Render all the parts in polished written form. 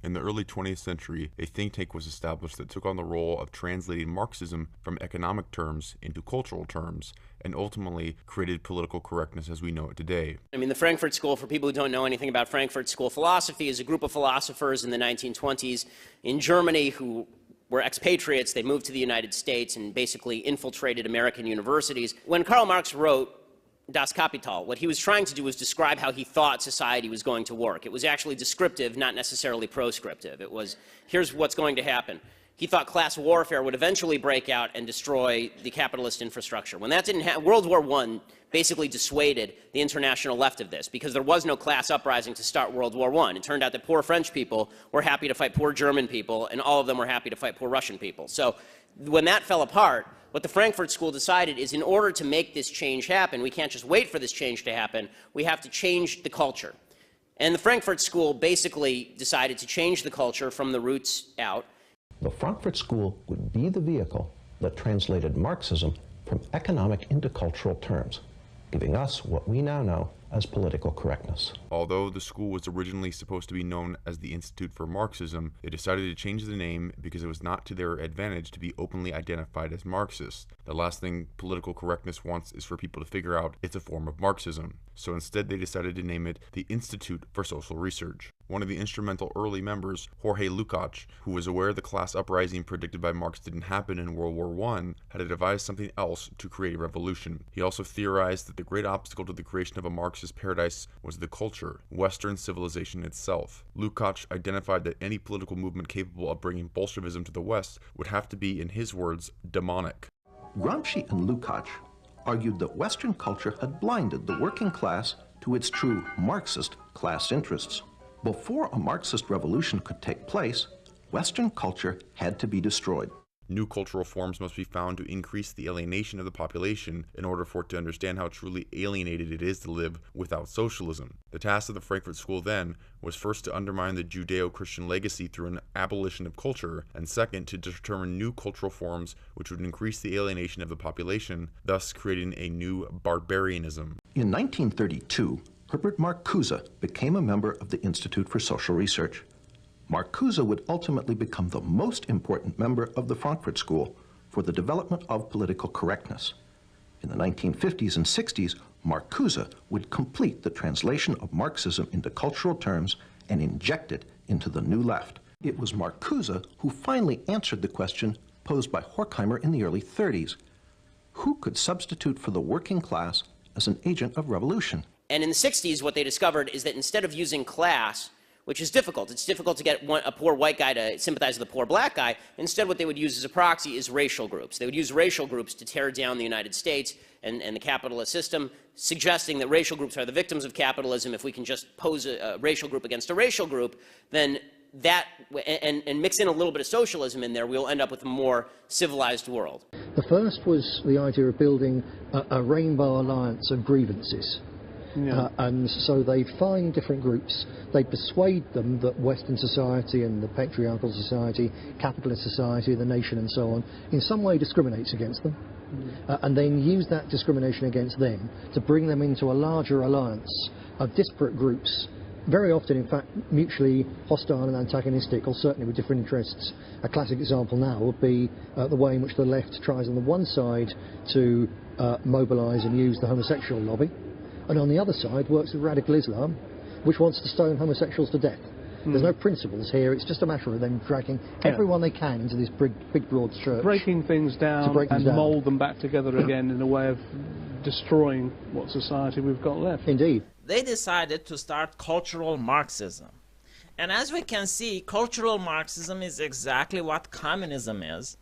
In the early 20th century, a think tank was established that took on the role of translating Marxism from economic terms into cultural terms, and ultimately created political correctness as we know it today. I mean, the Frankfurt School, for people who don't know anything about Frankfurt School philosophy, is a group of philosophers in the 1920s in Germany who were expatriates. They moved to the United States and basically infiltrated American universities. When Karl Marx wrote Das Kapital, what he was trying to do was describe how he thought society was going to work. It was actually descriptive, not necessarily proscriptive. It was, here's what's going to happen. He thought class warfare would eventually break out and destroy the capitalist infrastructure. When that didn't happen, World War I basically dissuaded the international left of this because there was no class uprising to start World War I. It turned out that poor French people were happy to fight poor German people, and all of them were happy to fight poor Russian people. So when that fell apart, what the Frankfurt School decided is in order to make this change happen, we can't just wait for this change to happen, we have to change the culture. And the Frankfurt School basically decided to change the culture from the roots out. The Frankfurt School would be the vehicle that translated Marxism from economic into cultural terms, giving us what we now know as political correctness. Although the school was originally supposed to be known as the Institute for Marxism, they decided to change the name because it was not to their advantage to be openly identified as Marxist. The last thing political correctness wants is for people to figure out it's a form of Marxism. So instead they decided to name it the Institute for Social Research. One of the instrumental early members, Jorge Lukács, who was aware the class uprising predicted by Marx didn't happen in World War I, had to devise something else to create a revolution. He also theorized that the great obstacle to the creation of a Marxist paradise was the culture, Western civilization itself. Lukács identified that any political movement capable of bringing Bolshevism to the West would have to be, in his words, demonic. Gramsci and Lukács argued that Western culture had blinded the working class to its true Marxist class interests. Before a Marxist revolution could take place, Western culture had to be destroyed. New cultural forms must be found to increase the alienation of the population in order for it to understand how truly alienated it is to live without socialism. The task of the Frankfurt School then was first to undermine the Judeo-Christian legacy through an abolition of culture, and second to determine new cultural forms which would increase the alienation of the population, thus creating a new barbarianism. In 1932, Herbert Marcuse became a member of the Institute for Social Research. Marcuse would ultimately become the most important member of the Frankfurt School for the development of political correctness. In the 1950s and 60s, Marcuse would complete the translation of Marxism into cultural terms and inject it into the New Left. It was Marcuse who finally answered the question posed by Horkheimer in the early 30s. Who could substitute for the working class as an agent of revolution? And in the 60s, what they discovered is that instead of using class, which is difficult, it's difficult to get a poor white guy to sympathize with a poor black guy, instead what they would use as a proxy is racial groups. They would use racial groups to tear down the United States and the capitalist system, suggesting that racial groups are the victims of capitalism. If we can just pose a racial group against a racial group, then that, and mix in a little bit of socialism in there, we'll end up with a more civilized world. The first was the idea of building a rainbow alliance of grievances. Yeah. And so they'd find different groups, they'd persuade them that Western society and the patriarchal society, capitalist society, the nation and so on, in some way discriminates against them, and then use that discrimination against them to bring them into a larger alliance of disparate groups, very often in fact mutually hostile and antagonistic, or certainly with different interests. A classic example now would be the way in which the left tries on the one side to mobilise and use the homosexual lobby, and on the other side works with radical Islam, which wants to stone homosexuals to death. There's no principles here, it's just a matter of them dragging everyone they can into this big broad church. Breaking things down and mould them back together again in a way of destroying what society we've got left. Indeed. They decided to start cultural Marxism. And as we can see, cultural Marxism is exactly what communism is.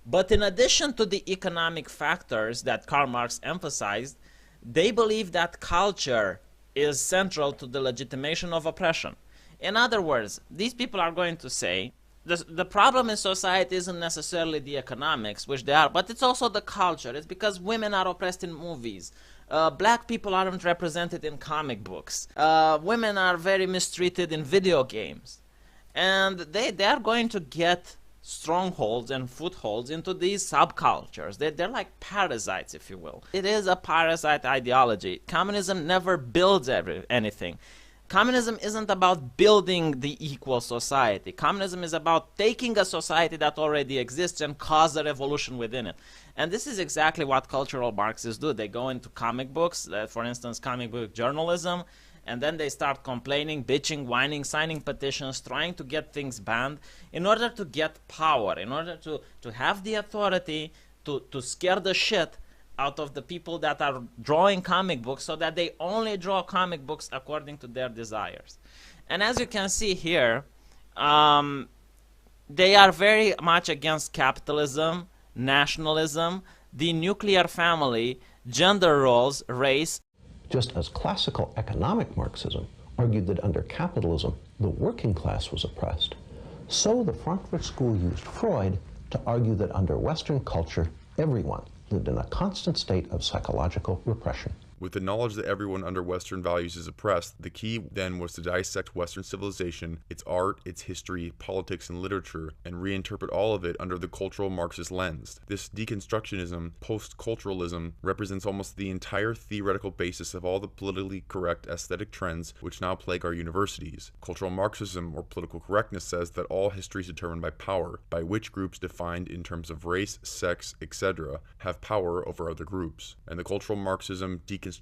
But in addition to the economic factors that Karl Marx emphasized, they believe that culture is central to the legitimation of oppression. In other words, these people are going to say, the problem in society isn't necessarily the economics, which they are, but it's also the culture. It's because women are oppressed in movies. Black people aren't represented in comic books. Women are very mistreated in video games. And they are going to get strongholds and footholds into these subcultures. They're like parasites, if you will. It is a parasite ideology. Communism never builds anything. Communism isn't about building the equal society. Communism is about taking a society that already exists and cause a revolution within it. And this is exactly what cultural Marxists do. They go into comic books, for instance, comic book journalism, and then they start complaining, bitching, whining, signing petitions, trying to get things banned in order to get power, in order to have the authority to scare the shit out of the people that are drawing comic books, so that they only draw comic books according to their desires. And as you can see here, they are very much against capitalism, nationalism, the nuclear family, gender roles, race. Just as classical economic Marxism argued that under capitalism, the working class was oppressed, so the Frankfurt School used Freud to argue that under Western culture, everyone lived in a constant state of psychological repression. With the knowledge that everyone under Western values is oppressed, the key then was to dissect Western civilization, its art, its history, politics, and literature, and reinterpret all of it under the cultural Marxist lens. This deconstructionism, post-culturalism, represents almost the entire theoretical basis of all the politically correct aesthetic trends which now plague our universities. Cultural Marxism, or political correctness, says that all history is determined by power, by which groups defined in terms of race, sex, etc., have power over other groups. And the cultural Marxism, deconstructionism,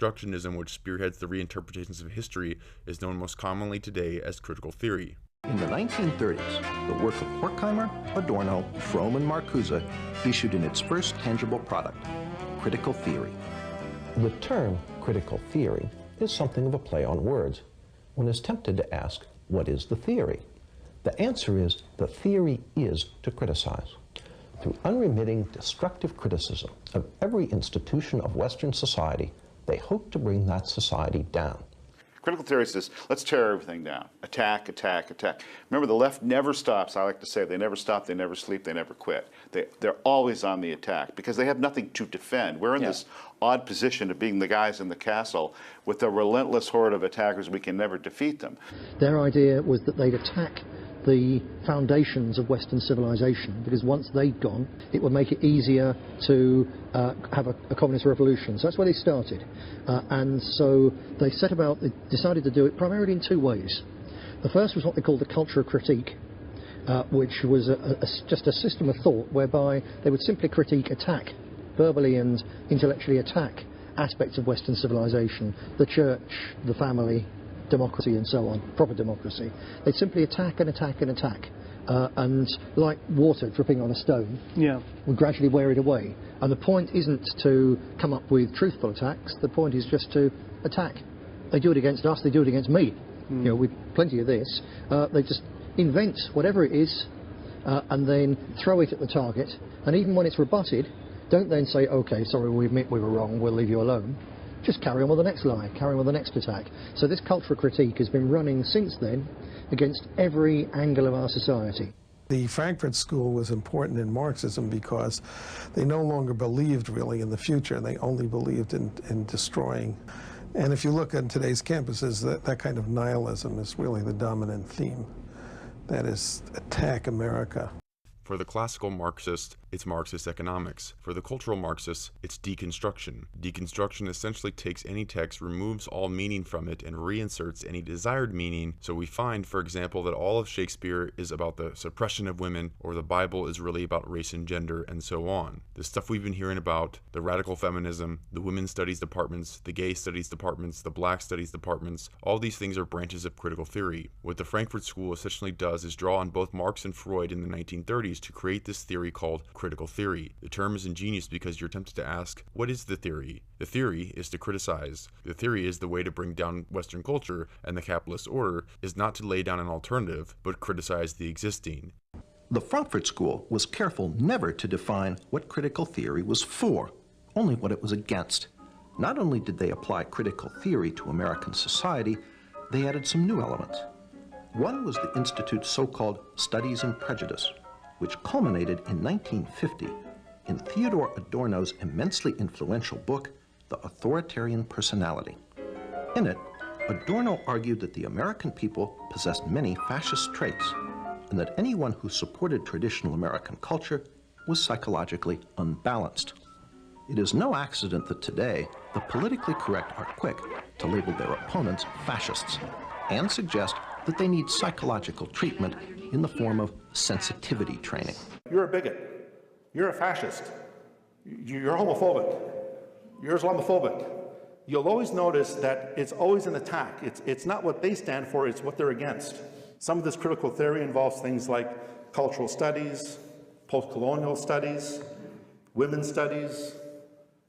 which spearheads the reinterpretations of history, is known most commonly today as critical theory. In the 1930s, the work of Horkheimer, Adorno, Fromm, and Marcuse issued in its first tangible product, critical theory. The term critical theory is something of a play on words. One is tempted to ask, what is the theory? The answer is, the theory is to criticize. Through unremitting, destructive criticism of every institution of Western society, they hope to bring that society down. Critical theory says, let's tear everything down. Attack, attack, attack. Remember, the left never stops. I like to say they never stop, they never sleep, they never quit. They're always on the attack because they have nothing to defend. We're in this odd position of being the guys in the castle with a relentless horde of attackers. We can never defeat them. Their idea was that they'd attack the foundations of Western civilization, because once they'd gone, it would make it easier to have a communist revolution. So that's where they started. And so they set about, they decided to do it primarily in two ways. The first was what they called the culture of critique, which was just a system of thought whereby they would simply critique, attack, verbally and intellectually attack aspects of Western civilization, the church, the family, democracy and so on, proper democracy. They'd simply attack and attack and attack, and like water dripping on a stone, would gradually wear it away. And the point isn't to come up with truthful attacks, the point is just to attack. They do it against us, they do it against me. You know, with plenty of this. They just invent whatever it is and then throw it at the target, and even when it's rebutted, don't then say, okay, sorry, we admit we were wrong, we'll leave you alone. Just carry on with the next lie, carry on with the next attack. So this cultural critique has been running since then against every angle of our society. The Frankfurt School was important in Marxism because they no longer believed really in the future, they only believed in destroying. And if you look at today's campuses, that kind of nihilism is really the dominant theme. That is, attack America. For the classical Marxist, it's Marxist economics. For the cultural Marxists, it's deconstruction. Deconstruction essentially takes any text, removes all meaning from it, and reinserts any desired meaning. So we find, for example, that all of Shakespeare is about the suppression of women, or the Bible is really about race and gender, and so on. The stuff we've been hearing about, the radical feminism, the women's studies departments, the gay studies departments, the black studies departments, all these things are branches of critical theory. What the Frankfurt School essentially does is draw on both Marx and Freud in the 1930s to create this theory called critical theory. The term is ingenious because you're tempted to ask, what is the theory? The theory is to criticize. The theory is the way to bring down Western culture, and the capitalist order is not to lay down an alternative, but criticize the existing. The Frankfurt School was careful never to define what critical theory was for, only what it was against. Not only did they apply critical theory to American society, they added some new elements. One was the Institute's so-called Studies in Prejudice, which culminated in 1950 in Theodore Adorno's immensely influential book, The Authoritarian Personality. In it, Adorno argued that the American people possessed many fascist traits, and that anyone who supported traditional American culture was psychologically unbalanced. It is no accident that today, the politically correct are quick to label their opponents fascists. and suggest that they need psychological treatment in the form of sensitivity training. You're a bigot. You're a fascist. You're homophobic. You're Islamophobic. You'll always notice that it's always an attack. It's not what they stand for, it's what they're against. Some of this critical theory involves things like cultural studies, post-colonial studies, women's studies,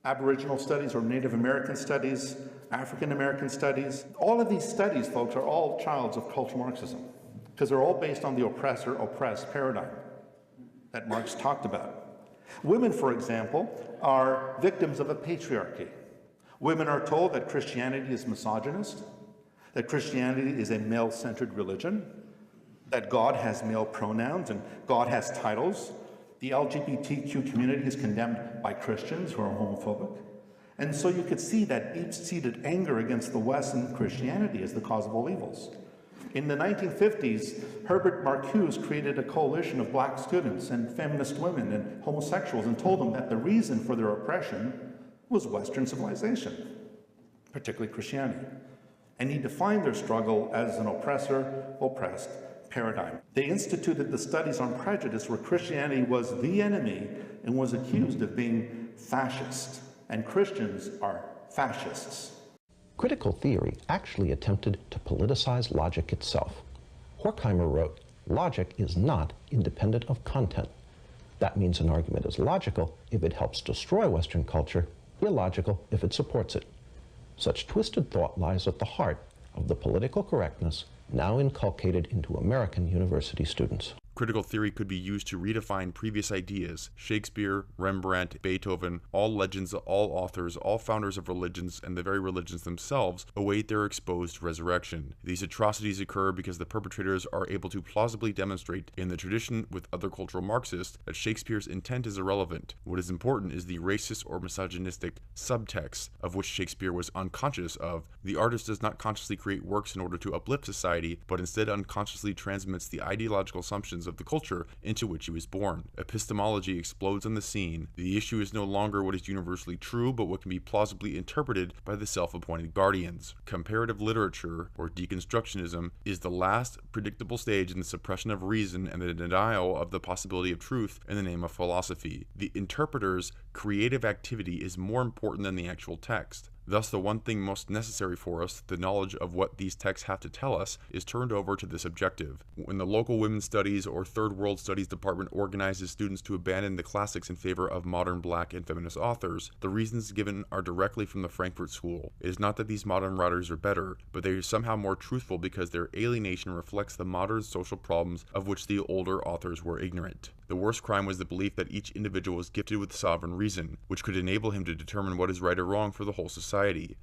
Aboriginal studies or Native American studies, African American studies. All of these studies, folks, are all childs of cultural Marxism because they're all based on the oppressor-oppressed paradigm that Marx talked about. Women, for example, are victims of a patriarchy. Women are told that Christianity is misogynist, that Christianity is a male-centered religion, that God has male pronouns and God has titles. The LGBTQ community is condemned by Christians who are homophobic. And so you could see that deep-seated anger against the West and Christianity as the cause of all evils. In the 1950s, Herbert Marcuse created a coalition of black students and feminist women and homosexuals and told them that the reason for their oppression was Western civilization, particularly Christianity. And he defined their struggle as an oppressor-oppressed paradigm. They instituted the studies on prejudice where Christianity was the enemy and was accused of being fascist, and Christians are fascists. Critical theory actually attempted to politicize logic itself. Horkheimer wrote, "Logic is not independent of content. That means an argument is logical if it helps destroy Western culture, illogical if it supports it." Such twisted thought lies at the heart of the political correctness now inculcated into American university students. Critical theory could be used to redefine previous ideas. Shakespeare, Rembrandt, Beethoven, all legends, all authors, all founders of religions, and the very religions themselves await their exposed resurrection. These atrocities occur because the perpetrators are able to plausibly demonstrate in the tradition with other cultural Marxists that Shakespeare's intent is irrelevant. What is important is the racist or misogynistic subtext of which Shakespeare was unconscious of. The artist does not consciously create works in order to uplift society, but instead unconsciously transmits the ideological assumptions of the culture into which he was born. Epistemology explodes on the scene. The issue is no longer what is universally true, but what can be plausibly interpreted by the self-appointed guardians. Comparative literature, or deconstructionism, is the last predictable stage in the suppression of reason and the denial of the possibility of truth in the name of philosophy. The interpreter's creative activity is more important than the actual text. Thus, the one thing most necessary for us, the knowledge of what these texts have to tell us, is turned over to this objective. When the local women's studies or third world studies department organizes students to abandon the classics in favor of modern black and feminist authors, the reasons given are directly from the Frankfurt School. It is not that these modern writers are better, but they are somehow more truthful because their alienation reflects the modern social problems of which the older authors were ignorant. The worst crime was the belief that each individual was gifted with sovereign reason, which could enable him to determine what is right or wrong for the whole society.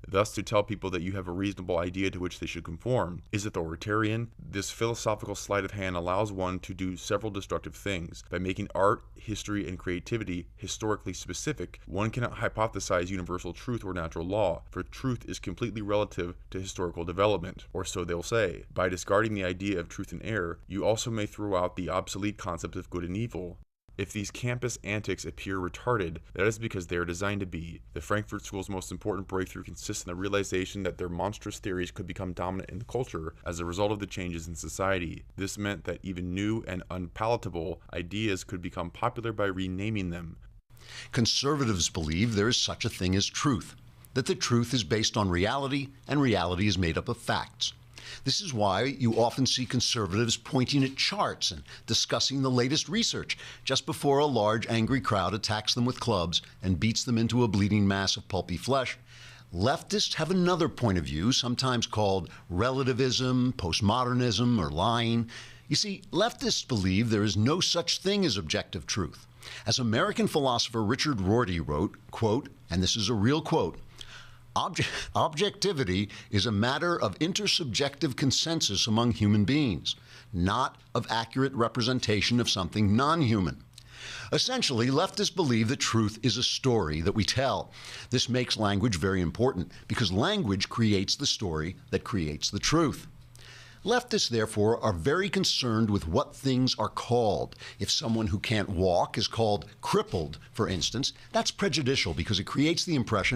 Thus, to tell people that you have a reasonable idea to which they should conform is authoritarian. This philosophical sleight of hand allows one to do several destructive things. By making art, history, and creativity historically specific, one cannot hypothesize universal truth or natural law, for truth is completely relative to historical development, or so they'll say. By discarding the idea of truth and error, you also may throw out the obsolete concept of good and evil. If these campus antics appear retarded, that is because they are designed to be. The Frankfurt School's most important breakthrough consists in the realization that their monstrous theories could become dominant in the culture as a result of the changes in society. This meant that even new and unpalatable ideas could become popular by renaming them. Conservatives believe there is such a thing as truth, that the truth is based on reality and reality is made up of facts. This is why you often see conservatives pointing at charts and discussing the latest research just before a large angry crowd attacks them with clubs and beats them into a bleeding mass of pulpy flesh. Leftists have another point of view, sometimes called relativism, postmodernism, or lying. You see, leftists believe there is no such thing as objective truth. As American philosopher Richard Rorty wrote, quote, and this is a real quote, "Objectivity is a matter of intersubjective consensus among human beings, not of accurate representation of something non-human." Essentially, leftists believe that truth is a story that we tell. This makes language very important because language creates the story that creates the truth. Leftists, therefore, are very concerned with what things are called. If someone who can't walk is called crippled, for instance, that's prejudicial because it creates the impression